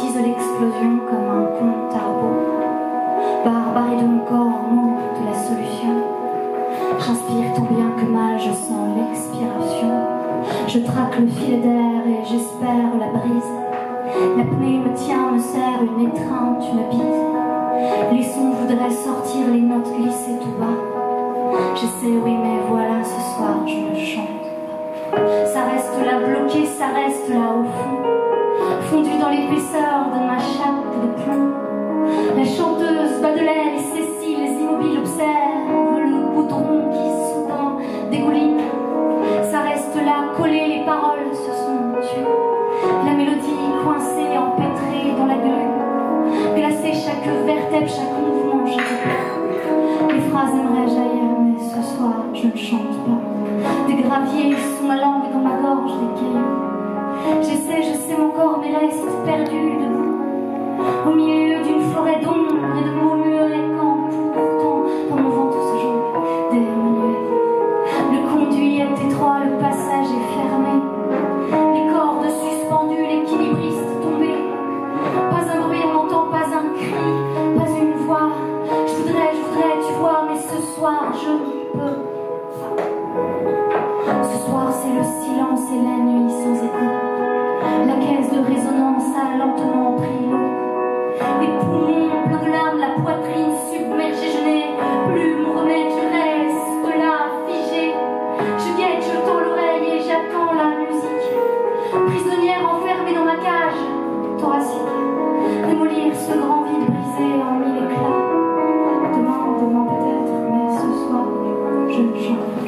poétise l'explosion comme un conte à rebours. Barbarie de mon corps, mot de la solution. J'inspire tant bien que mal, je sens l'expiration. Je traque le fil d'air et j'espère la brise. L'apnée me tient, me serre, une étreinte, une bise. Les sons voudraient sortir, les notes glisser tout bas. J'essaie, oui, mais voilà, ce soir, je ne chante pas. Ça reste là bloqué, ça reste là au fond, fondu dans l'épaisseur de ma chape de plomb. La chanteuse Baudelaire et Cécile, les immobiles observent le goudron qui soudain dégouline. Ça reste là collé, les paroles se sont tues. La mélodie coincée, empêtrée dans la glu, glacée chaque vertèbre, chaque mouvement, chaque... Les phrases aimeraient jaillir, mais ce soir je ne chante pas. Des graviers sont ma langue dans ma gorge, des cailloux. J'essaie, je sais mon corps, mais reste perdu debout, au milieu d'une forêt d'ombre et de mots mûrs et quand pourtant dans mon ventre se jouent des menuets. Le conduit est étroit, le passage est fermé, les cordes suspendues, l'équilibriste tombé. Pas un bruit, on n'entend pas un cri, pas une voix. Je voudrais, tu vois, mais ce soir je ne peux pas. Ce soir c'est le silence et la nuit sans écho. La caisse de résonance a lentement pris l'eau. Les poumons pleins de larmes, la poitrine submergée. Je n'ai plus mon remède, je reste là, figée. Je guette, je tends l'oreille et j'attends la musique. Prisonnière enfermée dans ma cage thoracique. Démolir ce grand vide brisé en mille éclats. Demain peut-être, mais ce soir, je ne chante pas.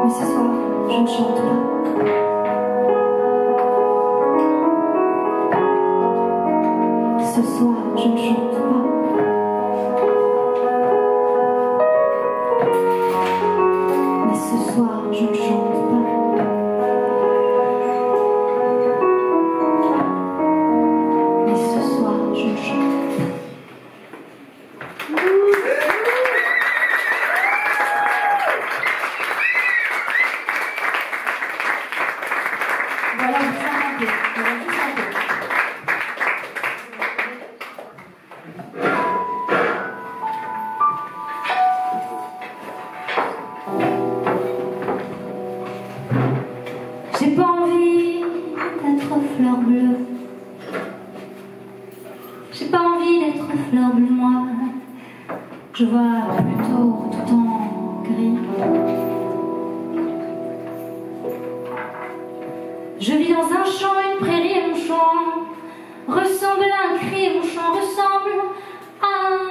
Mais ce soir, je ne chante pas. Ce soir, je ne chante pas. Mais ce soir, je ne chante pas. Mais ce soir, je ne chante pas. Voilà, vous chantez. Voilà, vous chantez. J'ai pas envie d'être fleur bleue. J'ai pas envie d'être fleur bleue, moi. Je vois plutôt tout en gris. Je vis dans un champ, une prairie et mon chant ressemble à un cri et mon chant ressemble à un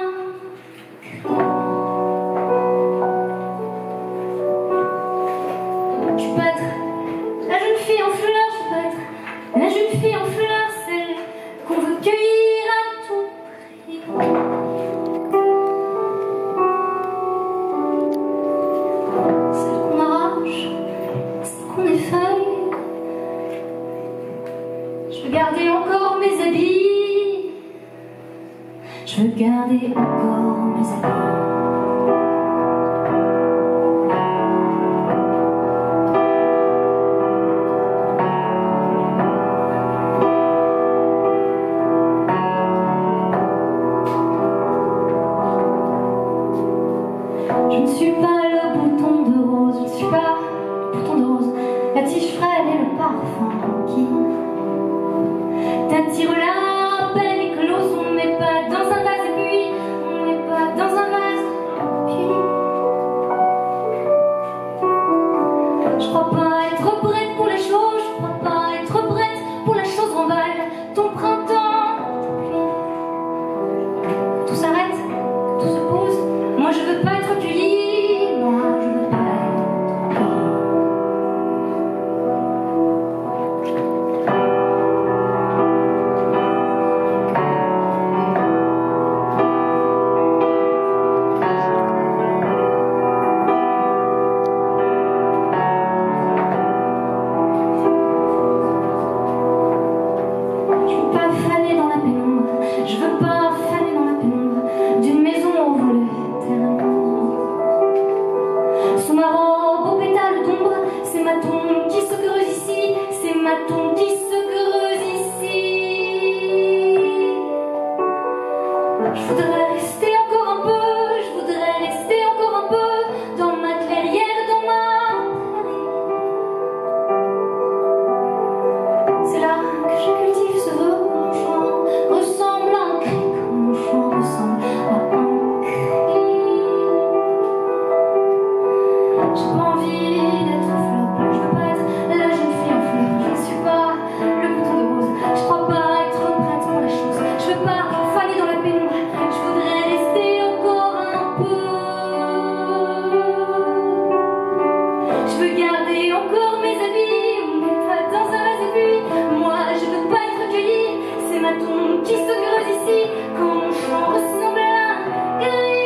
cri. Je peux être la jeune fille en fleurs, je peux être la jeune fille en fleurs, celle qu'on veut cueillir à tout prix. Celle qu'on arrache, celle qu'on effeuille. Je veux garder encore mes habits. Je veux garder encore mes habits. Je ne suis pas le bouton de rose, je ne suis pas le bouton de rose, la tige frêle et le parfum qui t'attire là, belle éclose. On ne met pas dans un vase et puis on ne met pas dans un vase puis. Je crois pas être prête pour les choses, je crois pas être prête pour la chose en balle. Ton printemps, puis tout s'arrête, tout se pose. Moi je veux pas être cueillie, moi je veux pas être cueillie. veux garder encore mes habits, on met pas dans un vase et puis moi je veux pas être recueillie. C'est ma tombe qui se creuse ici quand mon chant ressemble à un gris.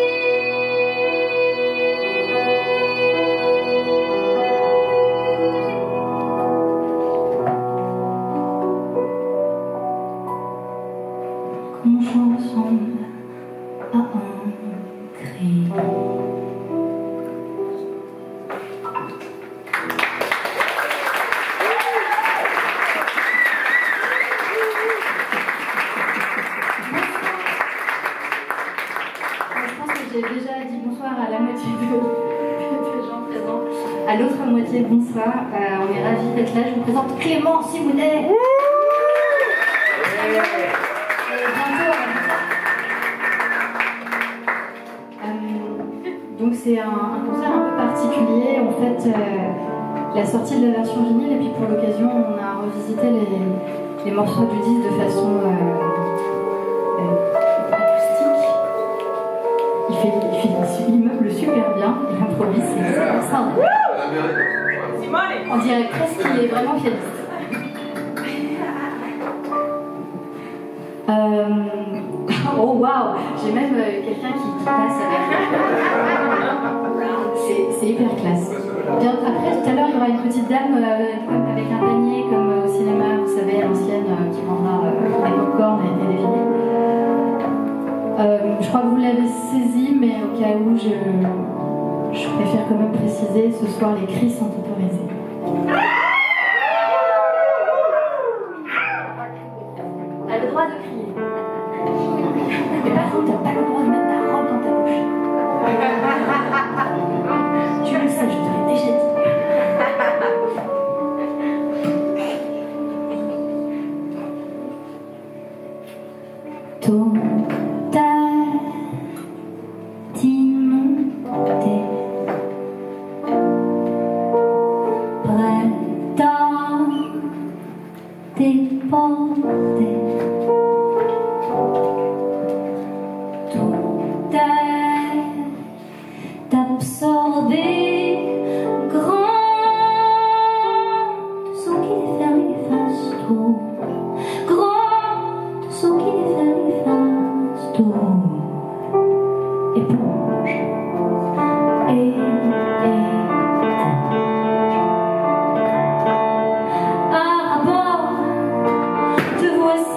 Quand mon chant ressemble à un cri. J'ai déjà dit bonsoir à la moitié de gens présents. À l'autre moitié, bonsoir. On est ravis d'être là. Je vous présente Clément Simounet. Et bientôt. Donc c'est un concert un peu particulier. En fait, la sortie de la version vinyle et puis pour l'occasion, on a revisité les morceaux du disque de façon acoustique. Il meuble super bien, il improvise, c'est ça. On dirait presque qu'il est vraiment pianiste. Oh waouh, j'ai même quelqu'un qui passe avec. C'est hyper classe. Bien, après, tout à l'heure, il y aura une petite dame avec un panier comme au cinéma, vous savez, à l'ancienne, qui vendra des pop-corn et des vinyles. Je crois que vous l'avez saisi, mais au cas où, je préfère quand même préciser, ce soir les cris sont autorisés. T'as le droit de crier. Mais par contre, t'as pas le droit de mettre ta robe dans ta bouche. Tu le sais, je te l'ai déjà dit. D'absorber grand son qui les fait efface tout, grand son qui les fait efface tout, éponge et un rapport, te voici.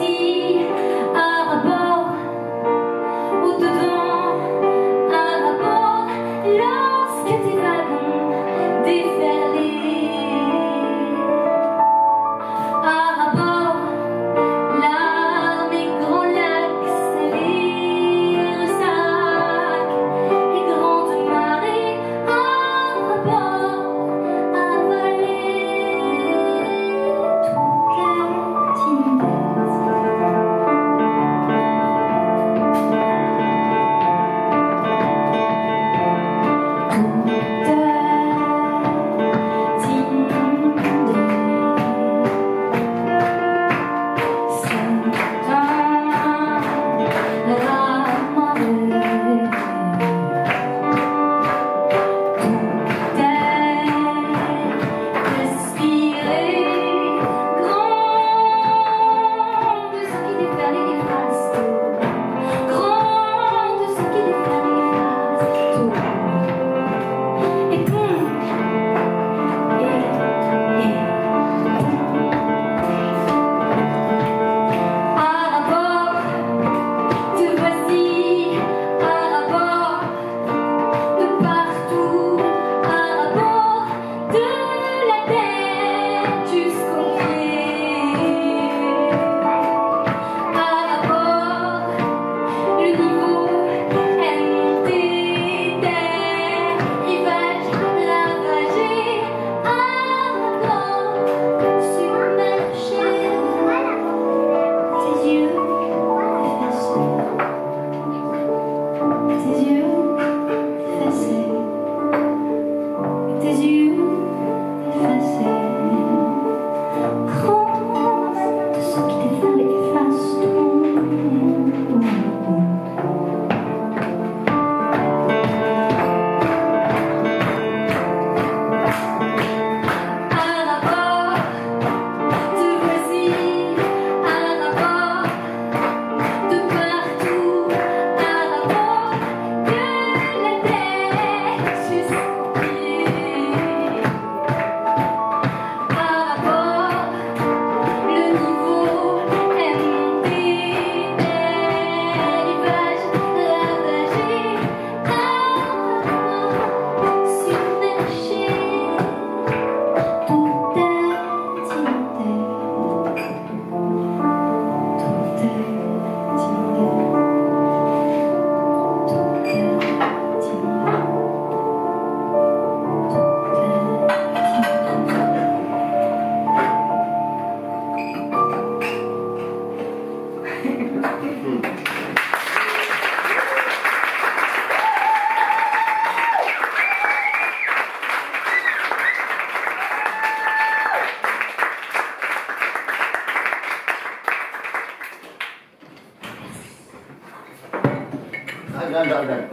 j'arrive.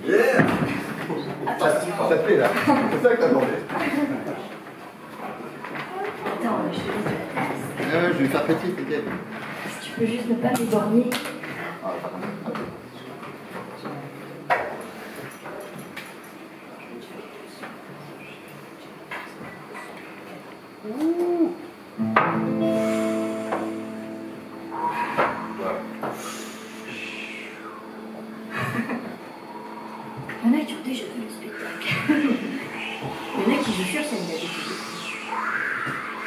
Yeah. Ça te plaît là. C'est ça que t'attendais. Attends, je te laisse de la place. Je vais faire petit, t'inquiète. Si tu peux juste ne pas m'éborgner. Il y en a qui ont déjà vu le spectacle. Il y en a qui jouent sur scène d'habitude.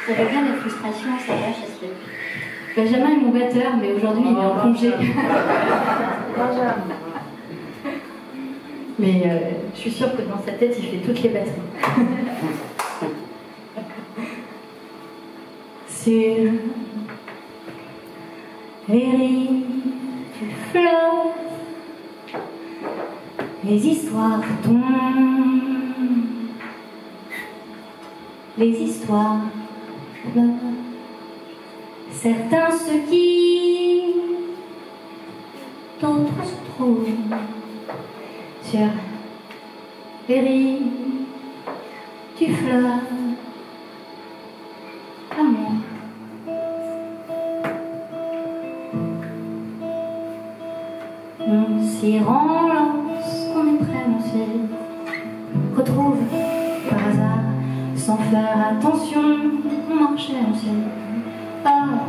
Ça va bien la frustration, ça va, ça se fait. Benjamin est mon batteur, mais aujourd'hui il est en congé. Mais je suis sûre que dans sa tête il fait toutes les batteries. Sur les rives du fleuve, les histoires tombent, les histoires pleurent. Certains se quittent, d'autres se trouvent sur les rives du fleuve. Amour. On s'y rend lorsqu'on est prêt, on s'y retrouve par hasard, sans faire attention. On marchait, on s'y porte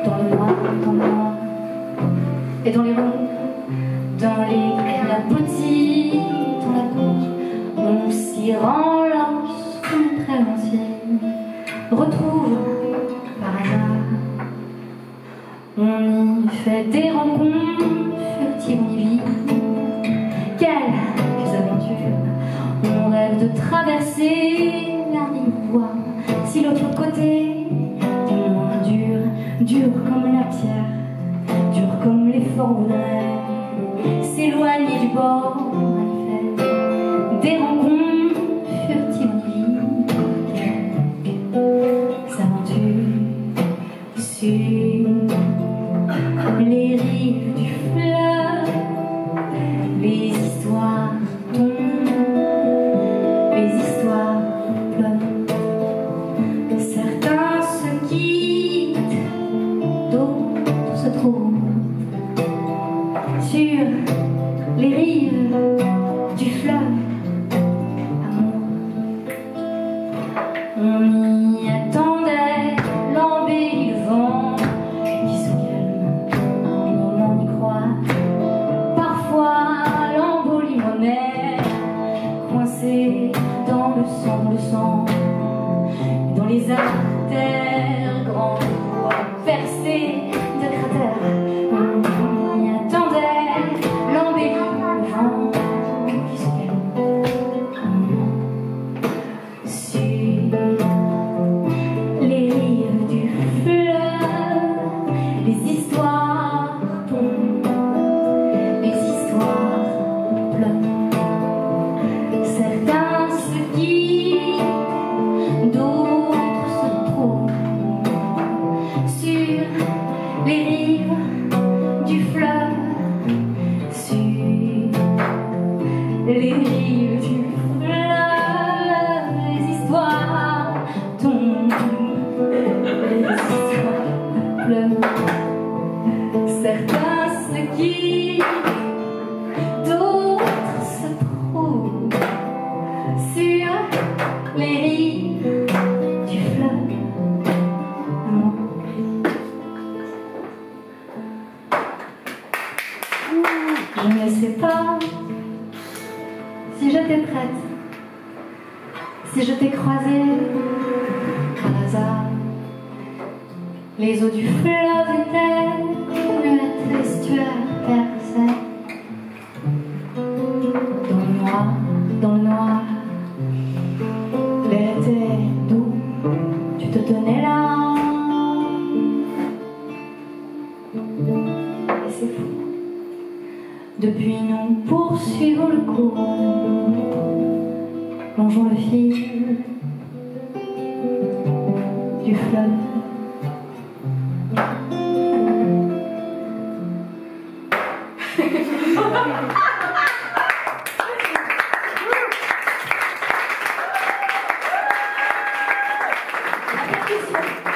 dans le noir, et dans les ronds, dans les clapotis, dans la cour. On s'y rend lorsqu'on est prêt, on s'y retrouve par hasard. On y fait des rencontres furtives, on y vit quelques aventures. On rêve de traverser la rive, voir si l'autre côté du monde dur comme la pierre, dur comme l'effort voudrait s'éloigner du bord. On y fait des rencontres furtives, on y vit quelques aventures sur les rives du fleuve. Les histoires tombent, les histoires pleurent. Certains se quittent, d'autres se trouvent sur les rives du fleuve. Amour. On y attendait l'embellie, le vent qui se calme. Un moment on y croit. Parfois l'embolie, moi-même coincée dans le sang, dans les artères, grands voies percées de cratères. On y attendait l'embellie, le vent qui se calme. Sur les rives du fleuve, les histoires tombent, les histoires pleurent. Certains se quittent, d'autres se trouvent sur les rives du fleuve, sur les rives du fleuve. Les histoires tombent, les histoires pleurent. Certains se quittent, d'autres se trouvent sur les rives du fleuve. Amour. Je ne sais pas si j'étais prête, si je t'ai croisée par hasard. Les eaux du fleuve étaient muettes, l'estuaire perçait. Dans le noir, l'air était doux, tu te tenais là. Et c'est fou. Depuis nous poursuivons le cours, plongeons le fil du fleuve. question.